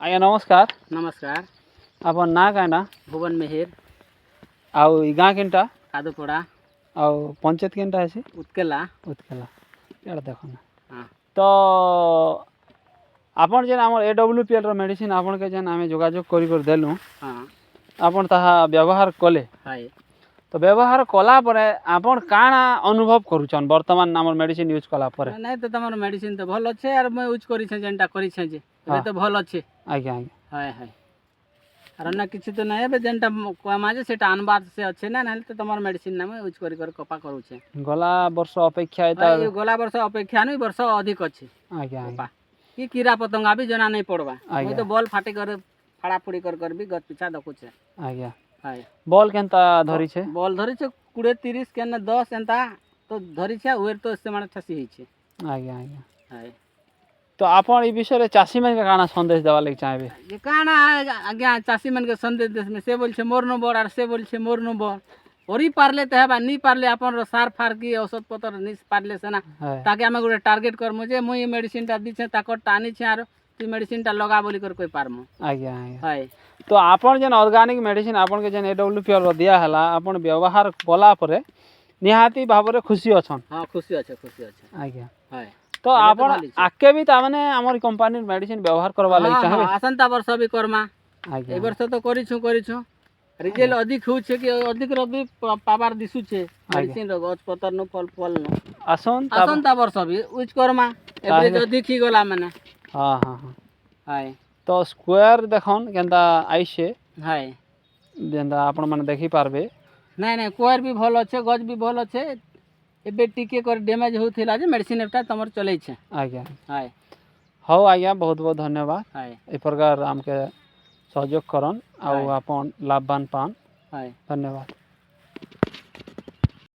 आज्ञा नमस्कार। नमस्कार। आपन ना काना भुवन मेहेर आउ ई गाँ केनटा कादुपड़ा आउ पंचायत केनटा है उत्केला उत्केला यार देखो ना हाँ तो आपन जेन हमर AWPL रो मेडिसिन आपन के जेन आमे जोगाजोग करी कर देलु हाँ आपन ताहा व्यवहार कले हाय तो व्यवहार कला परे आपन काना अनुभव करूछन वर्तमान हमर मेडिसिन यूज कला परे नहीं तो तमर मेडिसिन तो भल अच्छे यार मैं यूज करी छे जेंटा करी छे जे हाँ। एबे तो भल अच्छे आज्ञा आज्ञा हाय हाय अरे ना किछि तो नहीं एबे जेंटा कमा जे सेटा अनबाद से अच्छे ना नहीं तो तमर मेडिसिन ना मैं यूज करी कर कपा करू छे गला वर्ष अपेक्षा एता हाय गोला वर्ष अपेक्षा नहीं वर्ष अधिक अच्छे आज्ञा आज्ञा कि कीड़ा पतंगा भी जना नहीं पड़वा आज्ञा। मैं तो बॉल फाटी कर फाड़ा फुड़ी कर भी गत पिछा देखु छे आज्ञा हाय बॉल केनता धरी छे बॉल धरी छे 20-30 केने 10 एंता तो धरी छे उहेर तो से माने ठसी ही छे आज्ञा आज्ञा हाय तो आपन ई विषय रे चासी मन के काना संदेश देवा लागि चाहबे ये काना आज्ञा चासी मन के संदेश देश में से बोल छे मोर न बड़ आर से बोल छे मोर न बड़ ओरी पारले ते हेबा नी पारले अपन रो सार फार की औषध पत्र नी पारले से ना है ताकि हमें गोटे टार्गेट कर मुझे मुई मेडिसिन टा दी छे ताको टानी छे आरो तू मेडिसिन टा लगा बोली कर कोई पारमु आज्ञा आज्ञा हाय तो आपन जेन ऑर्गेनिक मेडिसिन आपन के जेन AWPL रो दिया हला आपन व्यवहार कला परे निहाती भाबरे खुशी अछन हां खुशी अच्छे आज्ञा हाय तो एबे तो आपन भली छे। आके भी तामने हमर कंपनी मेडिसिन व्यवहार करवा लागि हाँ, चाहबे हाँ, आसंता वर्ष भी करमा आज्ञा ए वर्ष तो करी छु रिजल्ट अधिक हो छे कि अधिक रो भी पावर दिसु छे मेडिसिन रो गछ पतर नो फल फल नो आसन तब आसंता वर्ष भी यूज करमा एवरेज अधिक ही गला माने हां हां हां हाय तो स्क्वायर देखन केनता आइसे हाय जेनता आपन माने देखि पारबे नहीं कोयर भी भल अच्छे गज भी भल अच्छे एबे टिके कर डैमेज होथिला जे मेडिसिन एटा तमर चलै छे आज्ञा हाय हौ आज्ञा बहुत बहुत धन्यवाद हाय ए प्रकार हमके सहयोग करन आउ हाय। आपन लाभवान पान हाय धन्यवाद।